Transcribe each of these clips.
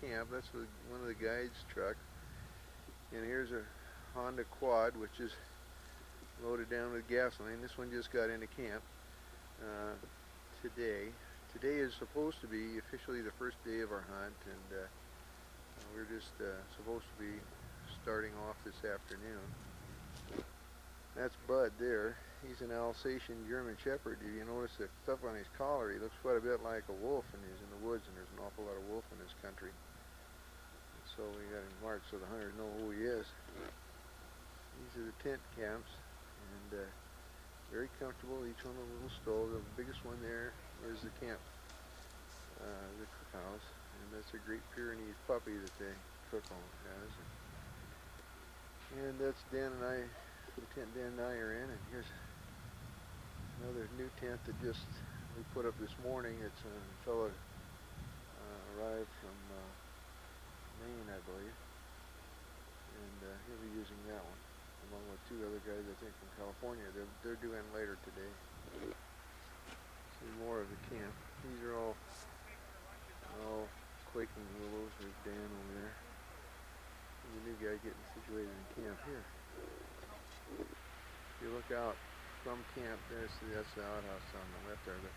camp. That's one of the guide's truck. And here's a Honda Quad, which is loaded down with gasoline. This one just got into camp today. Today is supposed to be officially the first day of our hunt, and we're just supposed to be starting off this afternoon. That's Bud there. He's an Alsatian German Shepherd. If you notice the stuff on his collar, he looks quite a bit like a wolf, and he's in the woods, and there's an awful lot of wolf in this country. So we got him marked so the hunters know who he is. These are the tent camps, and very comfortable. Each one a little stove. The biggest one there is the camp, the cookhouse, and that's a Great Pyrenees puppy that the cook has. And that's Dan and I. The tent Dan and I are in, and here's another new tent that we put up this morning. It's a fellow arrived from Maine, I believe, and he'll be using that one along with two other guys, I think, from California. They're due in later today. See more of the camp. These are all quaking willows. There's Dan over there. And the new guy getting situated in camp here. If you look out from camp, that's the outhouse on the left there. But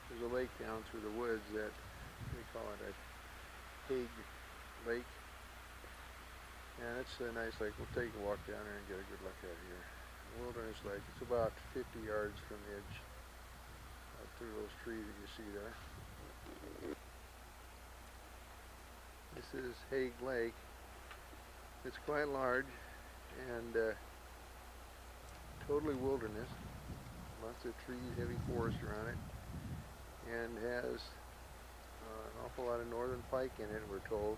there's a lake down through the woods that we call it a Hague Lake. And it's a nice lake. We'll take a walk down there and get a good look at it here. Wilderness Lake. It's about 50 yards from the edge through those trees that you see there. This is Hague Lake. It's quite large and totally wilderness. Lots of trees, heavy forest around it, and has an awful lot of northern pike in it, we're told.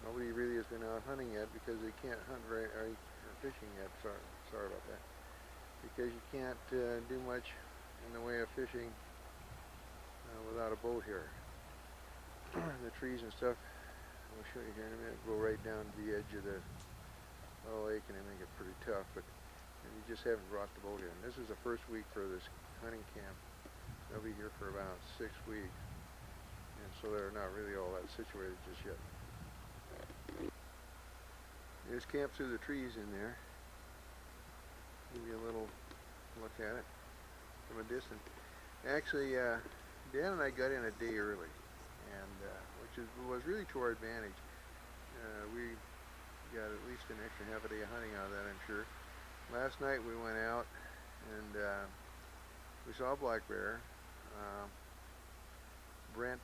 Nobody really has been out hunting yet because they can't hunt or fishing yet. Sorry about that. Because you can't do much in the way of fishing without a boat here. The trees and stuff, I'll show you here in a minute, go right down to the edge of the lake, and they make it pretty tough. But you just haven't brought the boat in. This is the first week for this hunting camp. They'll be here for about 6 weeks, and so they're not really all that situated just yet. There's camp through the trees in there. Give you a little look at it from a distance. Actually, Dan and I got in a day early, and which was really to our advantage. We got at least an extra half a day of hunting out of that, I'm sure. Last night we went out and we saw a black bear. Brent,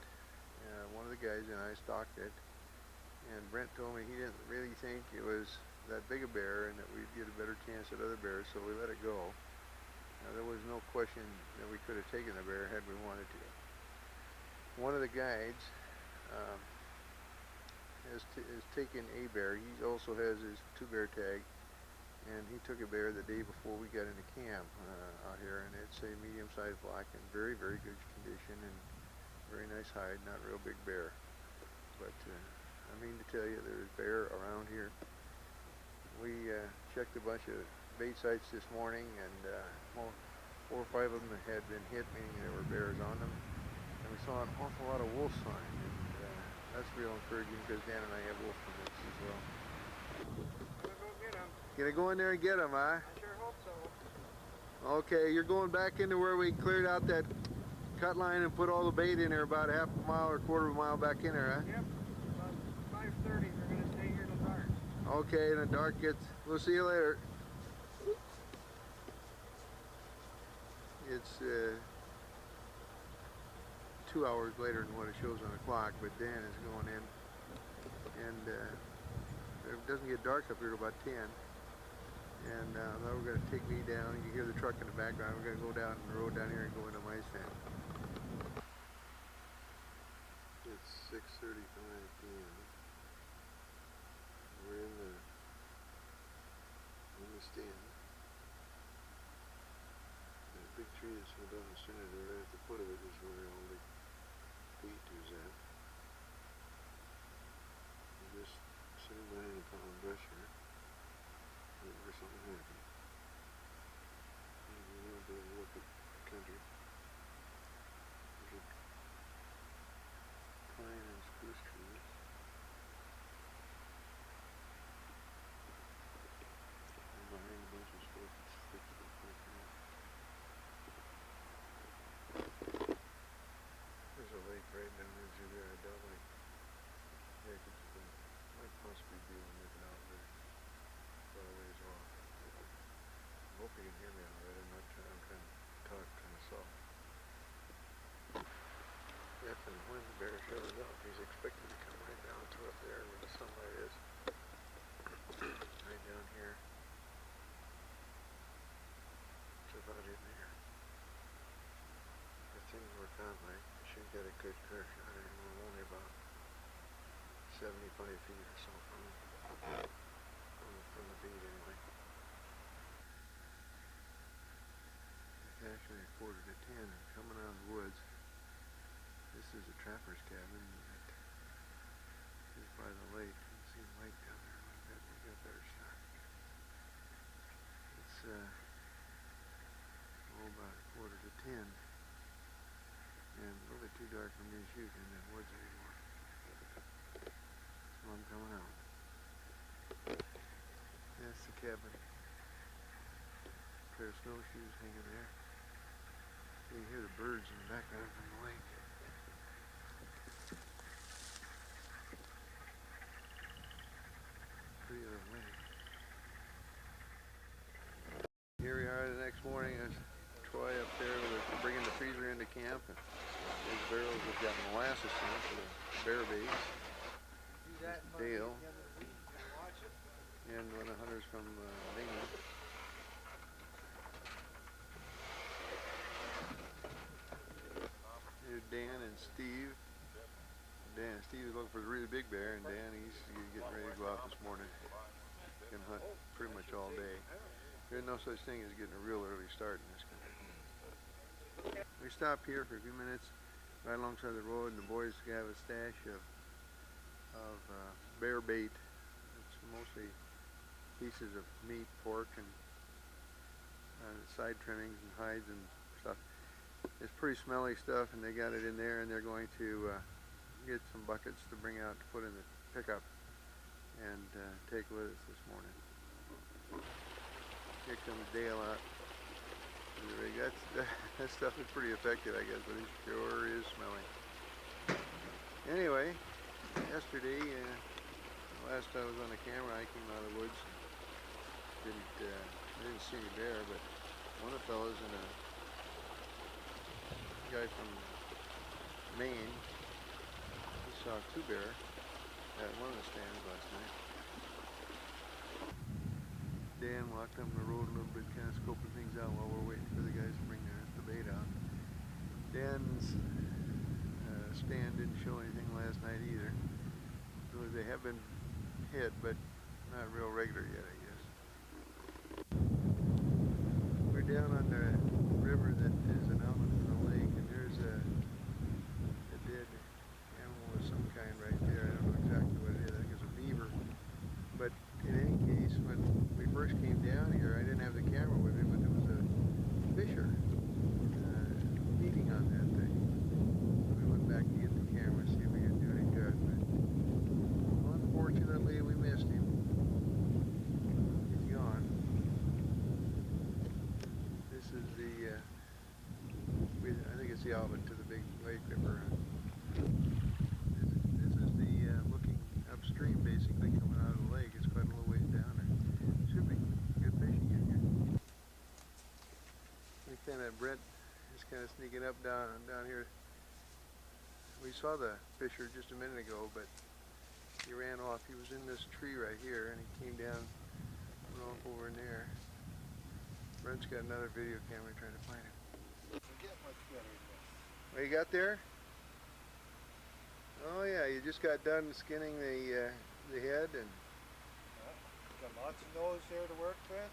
one of the guys, and I stalked it. And Brent told me he didn't really think it was that big a bear and that we'd get a better chance at other bears, so we let it go. There was no question that we could have taken the bear had we wanted to. One of the guides has taken a bear. He also has his 2-bear tag, and he took a bear the day before we got into camp out here, and it's a medium-sized black in very, very good condition and very nice hide, not a real big bear. But I mean to tell you, there's bear around here. We checked a bunch of bait sites this morning, and 4 or 5 of them had been hit, meaning there were bears on them. And we saw an awful lot of wolf sign, and that's real encouraging because Dan and I have wolf permits as well. Go get them. Gonna go in there and get them, huh? I sure hope so. Okay, you're going back into where we cleared out that cut line and put all the bait in there, about a half a mile or quarter of a mile back in there, huh? Yep. About 5:30. We're gonna stay here till dark. Okay, and the dark gets. We'll see you later. It's 2 hours later than what it shows on the clock, but Dan is going in, and it doesn't get dark up here till about 10. And now we're going to take me down. You can hear the truck in the background. We're going to go down the road down here and go into my stand. It's 6:35 p.m. We're in the stand. The big tree that's so down the center there, right at the foot of it, is where all the bait is at. I'm just sitting behind a pile of brush here, waiting for something to happen. Maybe a little bit of a look at the country. There's a pine and spruce trees. expected to come right down to up there where the sunlight is. Right down here. It's about in there. If things work out right, I should get a good clear shot. We're only about 75 feet or so from the beat anyway. It's actually 9:45 and coming out of the woods. This is a trapper's cabin that is by the lake. You can see the lake down there a little bit. We got a better shot. It's about 9:45 and really too dark for me to shoot in the woods anymore. So I'm coming out. That's the cabin. Pair of snowshoes hanging there. You can hear the birds in the background from the lake. Pretty little lake. Here we are the next morning. There's Troy up there bringing the freezer into camp. And those barrels have got molasses in it for the bear baits. Dale. And one of the hunters from England. Here's Dan and Steve. Steve is looking for the really big bear, and Dan, he's getting ready to go out this morning. He can hunt pretty much all day. There's no such thing as getting a real early start in this country. We stop here for a few minutes right alongside the road, and the boys have a stash of bear bait. It's mostly pieces of meat, pork, and side trimmings and hides and stuff. It's pretty smelly stuff, and they got it in there, and they're going to get some buckets to bring out to put in the pickup and take with us this morning. Here comes Dale out. That stuff is pretty effective, I guess, but it sure is smelly. Anyway, yesterday, last time I was on the camera, I came out of the woods. I didn't see any bear, but one of the fellows and a guy from Maine, he saw 2 bear at one of the stands last night. Dan walked up the road a little bit, kind of scoping things out while we're waiting for the guys to bring the bait out. Dan's stand didn't show anything last night either. So they have been hit, but not real regular yet, I guess. We're down on the river that is an outlet from the lake, and there's a dead animal of some kind right there. I don't know exactly what it is. I think it's a beaver. But in any case, when we first came down here, I didn't have the camera with me, but there was a fisher feeding on that thing. We went back to get the camera and see if we could do any good. But unfortunately, we missed him. He's gone. This is I think it's the outlet to the big lake river. This is the looking upstream, basically coming out of the lake. It's quite a little ways down there. Should be good fishing in here. Brent is kind of sneaking up down here. We saw the fisher just a minute ago, but he ran off. He was in this tree right here, and he came down, went off over in there. Brent's got another video camera trying to find him. What you got there? Oh yeah, you just got done skinning the head, and got lots of nose there to work with.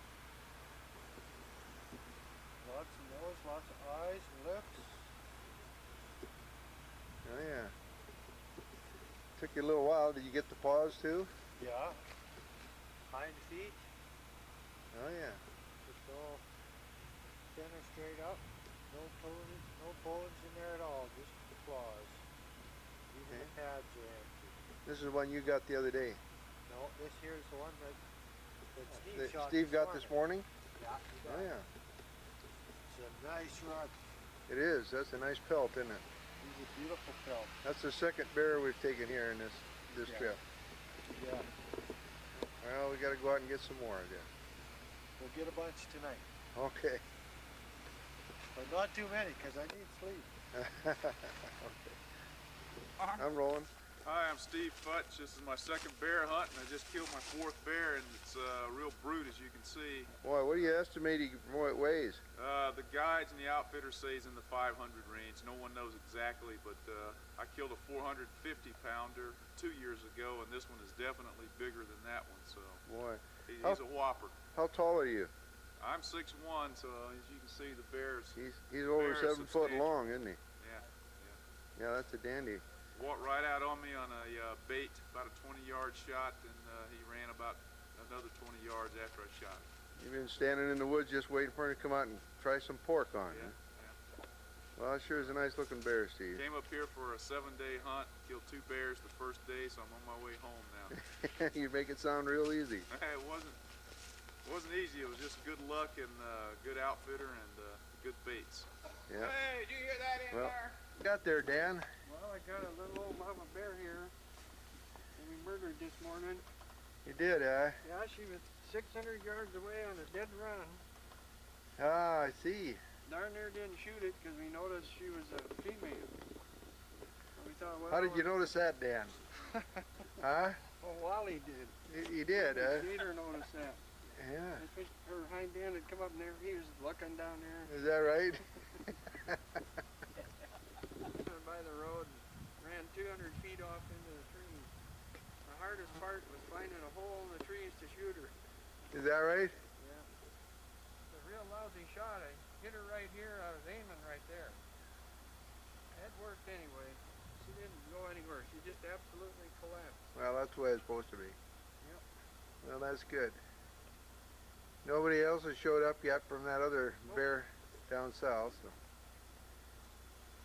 Lots of nose, lots of eyes and lips. oh yeah. Took you a little while. Did you get the paws too? Yeah. Hind feet. Oh yeah. Just all center straight up. No bones in there at all. Just the claws. Even the pads are empty. This is one you got the other day. No, this here is the one that Steve shot. Steve got this morning? Yeah, he got Oh yeah. It's a nice rod. It is. That's a nice pelt, isn't it? He's a beautiful pelt. That's the second bear we've taken here in this trip. Yeah. Well, we got to go out and get some more, I guess. We'll get a bunch tonight. Okay. But not too many, because I need sleep. Okay. I'm rolling. Hi, I'm Steve Futch. This is my second bear hunt, and I just killed my fourth bear, and it's a real brute, as you can see. Boy, what do you estimate he weighs? The guides and the outfitters say he's in the 500 range. No one knows exactly, but I killed a 450-pounder 2 years ago, and this one is definitely bigger than that one. So Boy, he's a whopper. How tall are you? I'm 6'1", so as you can see, the bear's he's over 7 foot long, isn't he? Yeah. Yeah, that's a dandy. Walked right out on me on a bait, about a 20-yard shot, and he ran about another 20 yards after I shot him. You've been standing in the woods just waiting for him to come out and try some pork on, Yeah, huh? yeah. Well, that sure is a nice looking bear, Steve. Came up here for a 7-day hunt, killed 2 bears the first day, so I'm on my way home now. You make it sound real easy. It wasn't easy. It was just good luck and good outfitter and good baits. Yeah. Hey, did you hear that in there? Got there, Dan. Well, I got a little old mama bear here that we murdered this morning. You did, huh? Yeah, she was 600 yards away on a dead run. Ah, I see. Darn near didn't shoot it because we noticed she was a female. So we thought, well, How did you notice that, Dan? Huh? Well, Wally did. You did, huh? Gator noticed that. Yeah. I think her hind end had come up in there. He was looking down there. Is that right? By the road and ran 200 feet off into the trees. The hardest part was finding a hole in the trees to shoot her. Is that right? Yeah. It's a real lousy shot. I hit her right here. I was aiming right there. It worked anyway. She didn't go anywhere. She just absolutely collapsed. Well, that's the way it's supposed to be. Yep. Well, that's good. Nobody else has showed up yet from that other bear down south. So.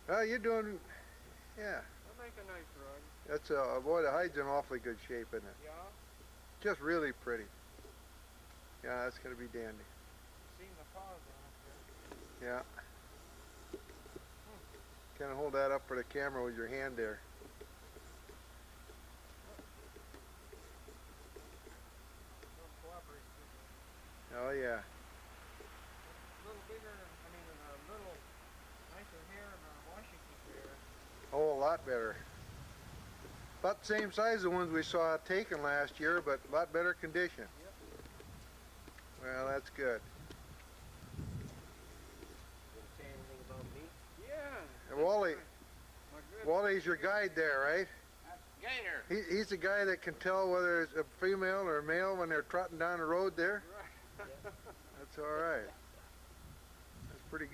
Well, you're doing, yeah. I'll make a nice rug. That's boy, the hide's in awfully good shape, isn't it? Yeah. Just really pretty. Yeah, that's gonna be dandy. Seen the paws on it. Yeah. Kind of hold that up for the camera with your hand there. Don't cooperate too much. Oh yeah. A little bigger, I mean, a little nicer hair than a Washington bear. Oh, a lot better. About the same size as the ones we saw taken last year, but a lot better condition. Yep. Well, that's good. Didn't say anything about me? Yeah. Wally, My good. Wally's your guide there, right? Gator. He's the guy that can tell whether it's a female or a male when they're trotting down the road there. Right. That's all right. That's pretty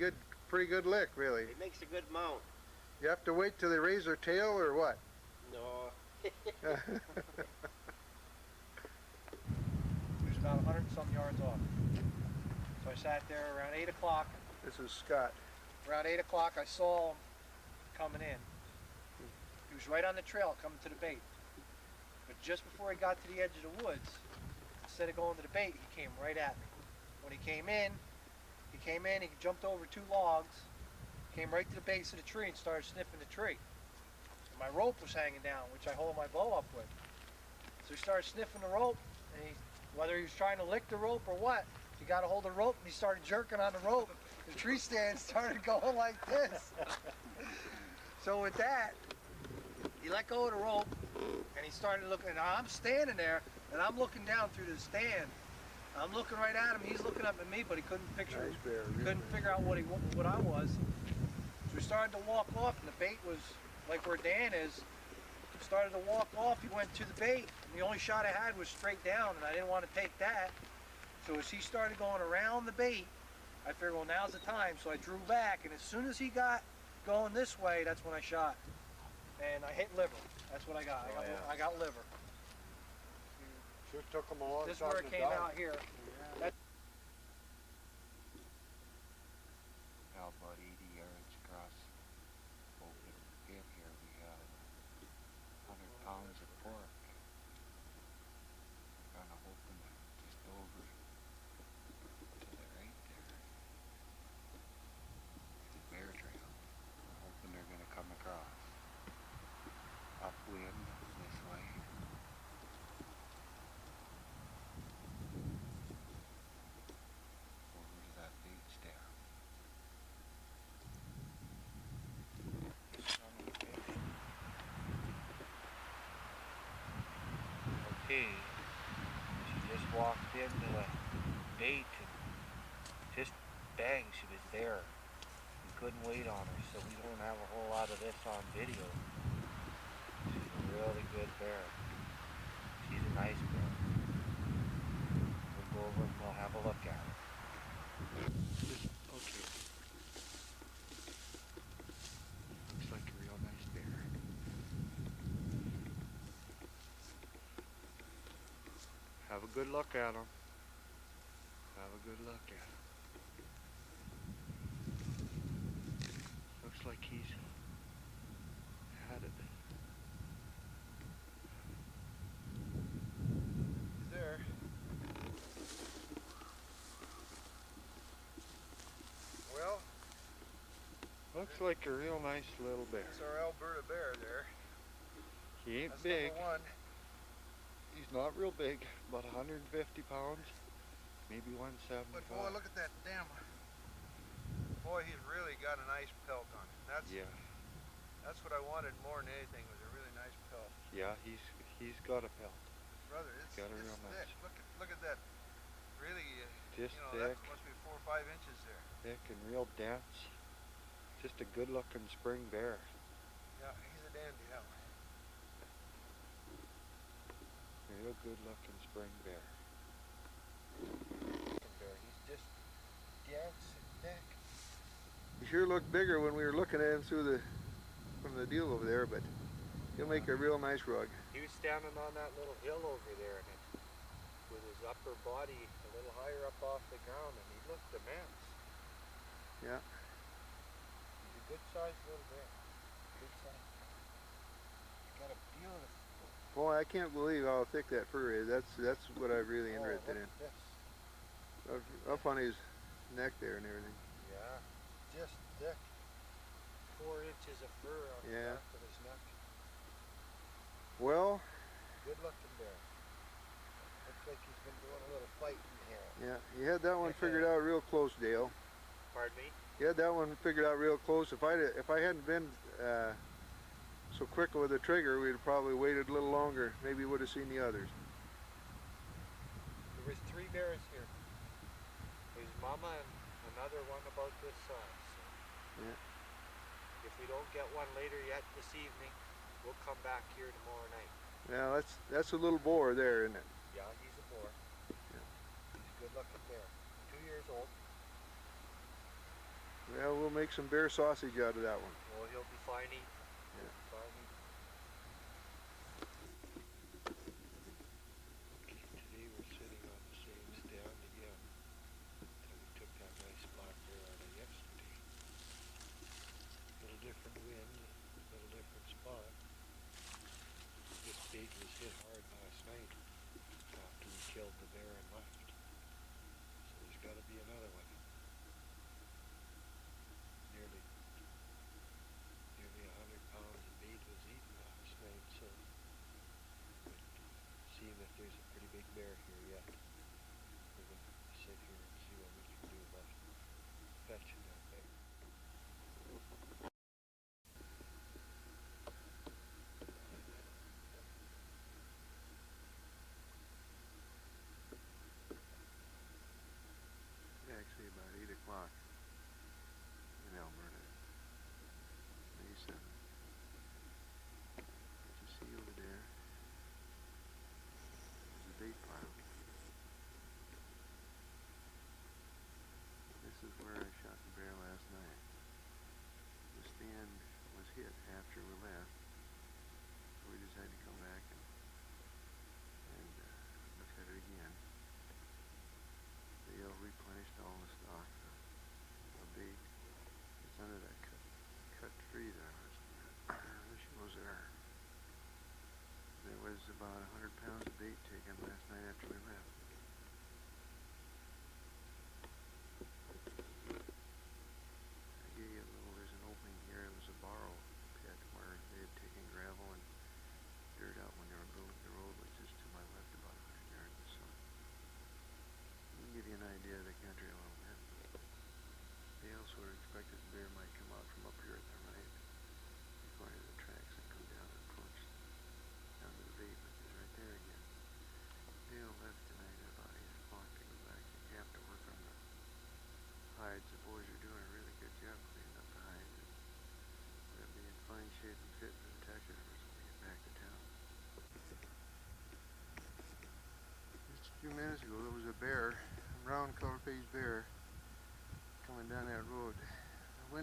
good lick, really. It makes a good mount. You have to wait till they raise their tail or what? No. He was about 100 and some yards off. So I sat there around 8 o'clock. This is Scott. Around 8 o'clock I saw him coming in. He was right on the trail coming to the bait. But just before he got to the edge of the woods, instead of going to the bait, he came right at me. When he came in, he jumped over 2 logs, came right to the base of the tree and started sniffing the tree. And my rope was hanging down, which I hold my bow up with. So he started sniffing the rope, and whether he was trying to lick the rope or what, he got a hold of the rope and he started jerking on the rope. The tree stand started going like this. So with that, he let go of the rope and he started looking. Now I'm standing there and I'm looking down through the stand. I'm looking right at him. He's looking up at me, but he couldn't picture. Nice bear, really Couldn't nice. figure out what I was. So we started to walk off, and the bait was like where Dan is. Started to walk off. He went to the bait. And the only shot I had was straight down, and I didn't want to take that. So as he started going around the bait, I figured, well, now's the time. So I drew back, and as soon as he got going this way, that's when I shot. And I hit liver. That's what I got. I got liver. Sure took them a long This is time where to it came die. out here. Now about 80 yards across open pit here, we have 100 pounds of pork. Kind of hoping just over to the right there. The bear trail. I'm hoping they're going to come across. Upwind this way. Over to that beach there. okay. She just walked into the bait and just bang, she was there. We couldn't wait on her, so we don't have a whole lot of this on video. She's a really good bear. She's a nice bear. We'll go over and we'll have a look at her. Okay. Looks like a real nice bear. Have a good look at him. Have a good look at him. Looks like he's had it. He's there. Well, Looks like a real nice little bear. that's our Alberta bear there. He ain't That's big. number one. He's not real big, about 150 pounds, maybe 175. But boy, look at that damn. Boy, he's really got a nice pelt on him. That's what I wanted more than anything, was a really nice pelt. Yeah, he's got a pelt. Brother, it's Got a real thick. nice. Look at that. Really, Just that thick, must be 4 or 5 inches there. thick and real dense. Just a good looking spring bear. Yeah, he's a dandy, that one. Real good looking spring bear. He's just dense and thick. He sure looked bigger when we were looking at him from the deal over there, but he'll make a real nice rug. He was standing on that little hill over there and with his upper body a little higher up off the ground, and he looked immense. Yeah. He's a good sized little bear. Good size. He's got a beautiful. Boy, I can't believe how thick that fur is. That's what I'm really interested in. This. Up on his neck there and everything. Yeah. Just thick. 4 inches of fur on the Yeah. back of his neck. Well, Good looking bear. Looks like he's been doing a little fighting here. yeah, you had that one figured out real close, Dale. Pardon me? You had that one figured out real close. If I hadn't been so quick with the trigger, we'd have probably waited a little longer. Maybe would have seen the others. There was 3 bears here. His mama and another one about this size. So Yeah. if we don't get one later yet this evening, we'll come back here tomorrow night. Yeah, that's a little boar there, isn't it? Yeah, he's a boar. Yeah. He's a good looking bear. 2 years old. Well, we'll make some bear sausage out of that one. Well, he'll be fine eating. Yeah. Fine eating. Okay, today we're sitting on the same stand again that we took that nice black bear out of yesterday. Little different wind, little different spot. This bait was hit hard last night after we killed the bear and left. So there's got to be another one. Nearly 100 pounds of bait was eaten last night, so but seeing that there's a pretty big bear here yet, we're going to sit here and see what we can do about fetching that bear. Actually,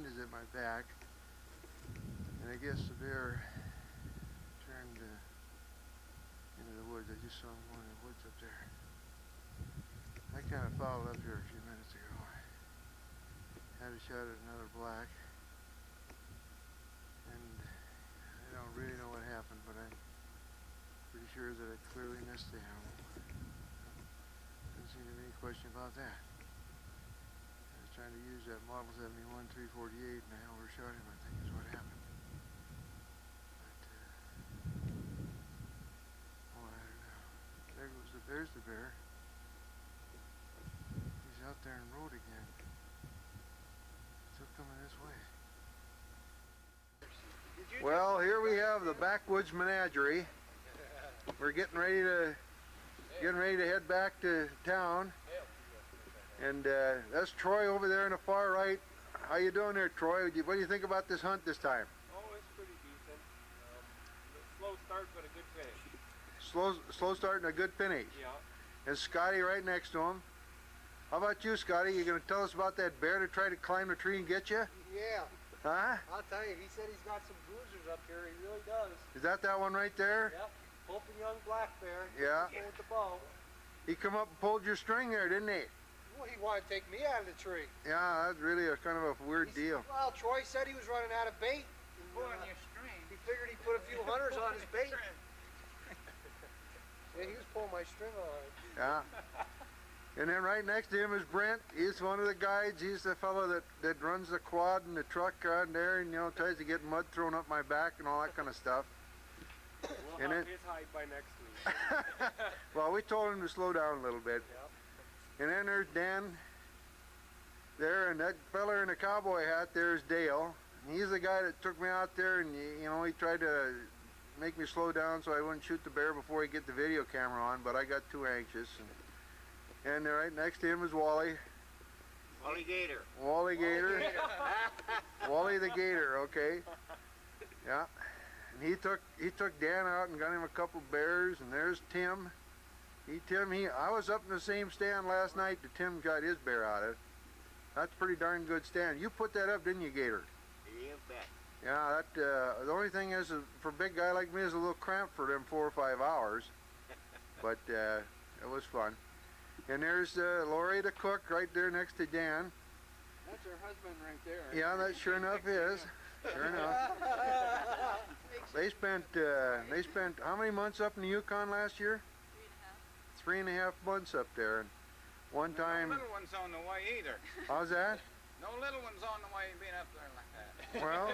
hand is at my back, and I guess the bear turned into the woods. I just saw him going in the woods up there. I kind of followed up here a few minutes ago. Had a shot at another black, and I don't really know what happened, but I'm pretty sure that I clearly missed the animal. Doesn't seem to be any question about that. I was trying to use that Model 71 348 and I overshot him, I think is what happened. But, oh, I don't know. There's the bear. He's out there in the road again. Still coming this way. Well, here we have the backwoods menagerie. We're getting ready to head back to town. And that's Troy over there in the far right. How you doing there, Troy? What do you think about this hunt this time? Oh, it's pretty decent. Slow start, but a good finish. Slow start and a good finish. Yeah. And Scotty right next to him. How about you, Scotty? You gonna tell us about that bear that tried to climb the tree and get you? Yeah, Huh? I'll tell you, he said he's got some bruisers up here, he really does. Is that one right there? Yep, hoping young black bear. Yeah. Going with the bow. He come up and pulled your string there, didn't he? Well, he wanted to take me out of the tree. Yeah, that's really a kind of a weird deal. Well, Troy said he was running out of bait. Pulling your string. He figured he'd put a few hunters on his bait. Yeah, he was pulling my string all right. Yeah. And then right next to him is Brent. He's one of the guides. He's the fellow that runs the quad and the truck on there and, you know, tries to get mud thrown up my back and all that kind of stuff. We'll And have then- his height by next week. Well, we told him to slow down a little bit. Yep. And then there's Dan there, and that fella in the cowboy hat there is Dale. He's the guy that took me out there, and you know, he tried to make me slow down so I wouldn't shoot the bear before he get the video camera on, but I got too anxious. And right next to him is Wally. Wally Gator. Wally Gator. Wally the Gator, okay. Yeah. And he took Dan out and got him a couple bears, and there's Tim. I was up in the same stand last night that Tim got his bear out of. That's a pretty darn good stand. You put that up, didn't you, Gator? You bet. Yeah, the only thing is, for a big guy like me, is a little cramped for them 4 or 5 hours. But it was fun. And there's Lori the cook right there next to Dan. That's her husband right there. Yeah, that sure enough is. Sure enough. They spent how many months up in the Yukon last year? 3.5. 3.5 months up there. And one time. No little ones on the way either. How's that? No little ones on the way being up there like that. Well,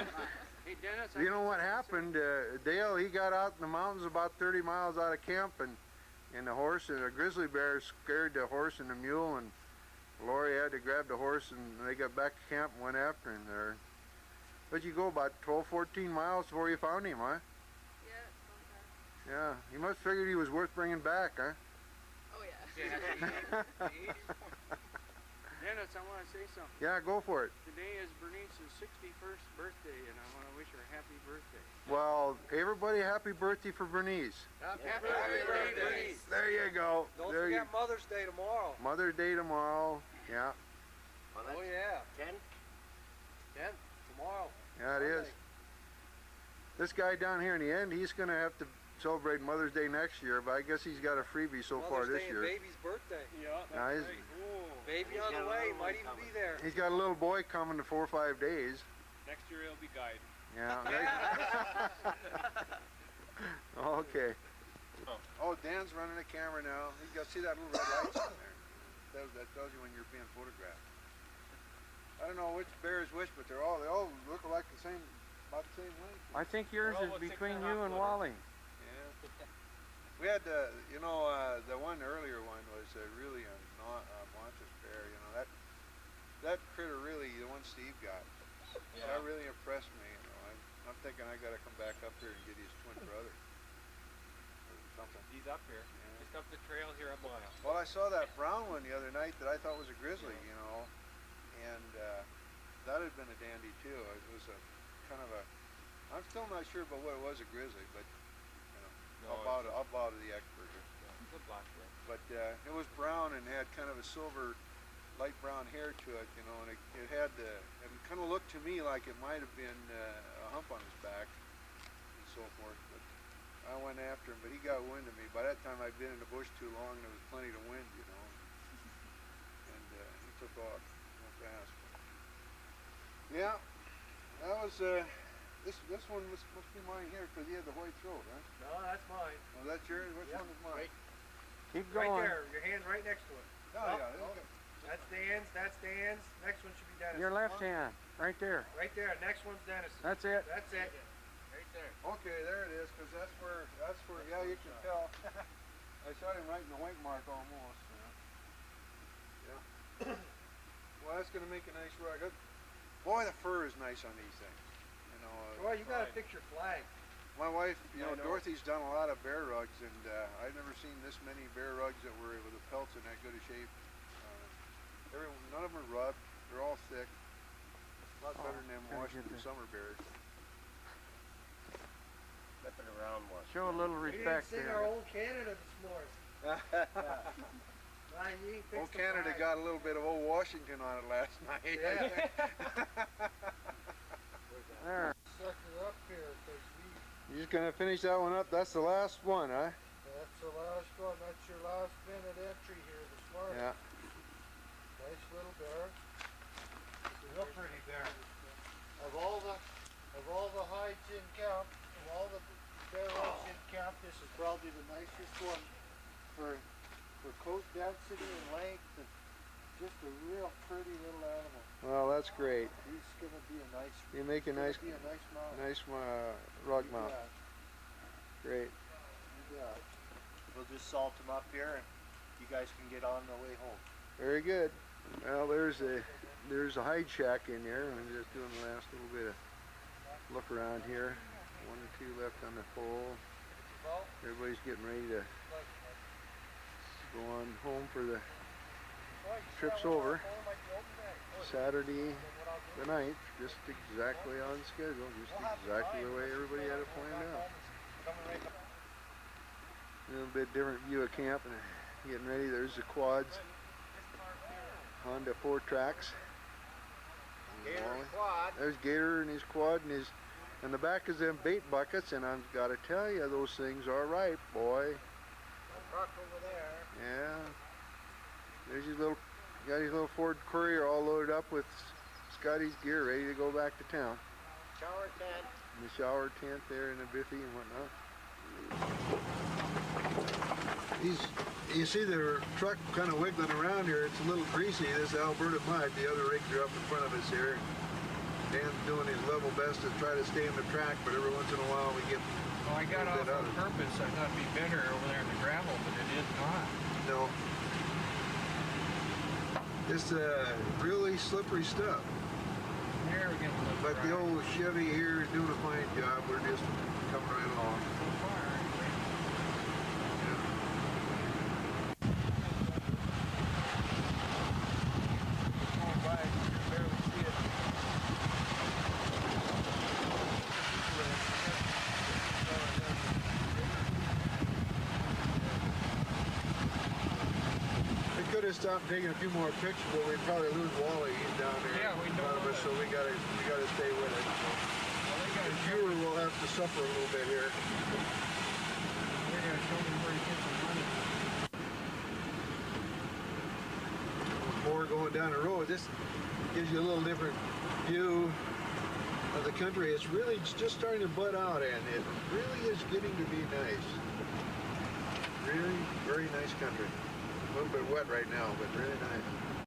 Hey, Dennis. you know what happened? Dale, he got out in the mountains about 30 miles out of camp, and the horse and a grizzly bear scared the horse and the mule, and Lori had to grab the horse, and they got back to camp and went after him there. But you go about 12, 14 miles before you found him, huh? Yeah, Yeah, you must figured he was worth bringing back, huh? oh yeah. Dennis, I want to say something. Yeah, go for it. Today is Bernice's 61st birthday, and I want to wish her a happy birthday. Well, everybody, happy birthday for Bernice. Happy birthday, Bernice. There you go. Don't There forget Mother's Day tomorrow. Mother's Day tomorrow. Yeah, Well, Oh that's yeah, 10. 10 tomorrow. yeah, it is. This guy down here in the end, he's going to have to celebrate Mother's Day next year, but I guess he's got a freebie so far Mother's this Day year. and baby's birthday. Yeah, Now, that's he's- right. Whoa. Baby He's on got the a way, little might one even coming. be there. He's got a little boy coming in 4 or 5 days. Next year he'll be guided. Yeah. Okay. Oh, Dan's running the camera now. You got see that little red light on there. That tells you when you're being photographed. I don't know which bear is which, but they all look like the same, about the same length. I think yours They're is all about between 6.5 you and footers. Wally. Yeah. We had the one earlier one was really a monstrous bear. You know that critter really, the one Steve got. Yeah. That really impressed me. You know, I'm thinking I got to come back up here and get his twin brother or something. He's up here. Yeah. Just up the trail here a mile. Well, I saw that brown one the other night that I thought was a grizzly, you know, and that had been a dandy too. It was a kind of a, I'm still not sure about what it was, a grizzly, but you know, I'll bow to the expert here. It's a black bear. But it was brown and had kind of a silver light brown hair to it, you know, and it had it kind of looked to me like it might have been a hump on his back and so forth. But I went after him, but he got wind of me. By that time, I'd been in the bush too long, and there was plenty to wind, you know. And he took off real fast. Yeah, that was this one must be mine here because he had the white throat, huh? No, that's mine. Oh, that's yours. Which one is mine? Keep Right going. there. Your hand's right next to it. Oh, yeah. That's Dan's. That's Dan's. Next one should be Dennis. Your left hand, right there. Right there. Next one's Dennis. That's it. That's it. Right there. Okay, there it is. Because that's where. Yeah, you can tell. I shot him right in the white mark almost. Yeah. Well, that's gonna make a nice rug. Boy, the fur is nice on these things. You know. Well, you gotta fix your flag. My wife, you know, I know. Dorothy's done a lot of bear rugs, and I've never seen this many bear rugs that were with the pelts in that good a shape. None of them are rubbed. They're all thick. A lot better than them gotta washed get through the- summer bears. Flipping around one. Show a little We didn't respect sing there. our old Canada this morning. Nah, you ain't fixed Old the Canada flag. got a little bit of old Washington on it last night. Yeah. There. Suck it up here, because You're just gonna finish that one up? That's the last one, huh? that's the last one. That's your last minute entry here this morning. Yeah. Nice little bear. Real pretty bear. Of all the hides in camp, of all the bear rugs in camp, this is probably the nicest one for coat density and length. And just a real pretty little animal. Well, that's great. He's gonna be a nice. You make a nice, Be a nice mount. nice rug mount. Yeah, Great. yeah. We'll just salt them up here, and you guys can get on the way home. Very good. Well, there's a hide shack in there. I'm just doing the last little bit of look around here. One or two left on the pole. Everybody's getting ready to go on home for the trip's over. Saturday the 9th, just exactly on schedule, just exactly the way everybody had it planned out. A little bit different view of camp and getting ready. There's the quads, Honda 4-tracks. There's Gator and his quad and the back is them bait buckets, and I've got to tell you, those things are ripe, boy. Truck over there. Yeah. There's his little, got his little Ford Courier all loaded up with Scotty's gear, ready to go back to town. Shower tent. And the shower tent there and the biffy and whatnot. You see the truck kind of wiggling around here. It's a little greasy. This Alberta mud. The other rigs are up in front of us here. Dan's doing his level best to try to stay on the track, but every once in a while we get. Well, I got off on purpose. I thought it'd be better over there in the gravel, but it is not. No. It's really slippery stuff. Here we're getting a little But the dry. old Chevy here is doing a fine job. We're just coming right along. So far, anyway. Going by, you can barely see it. We could have stopped taking a few more pictures, but we'd probably lose Wally. He's down there Yeah, we in don't front of us, wanna- so we gotta stay with it. Well, they The gotta show viewer will have to suffer a little bit here. They're gonna show me where to get some money. More going down the road. This gives you a little different view of the country. It's really just starting to bud out, and it really is getting to be nice. Really, very nice country. A little bit wet right now, but really nice.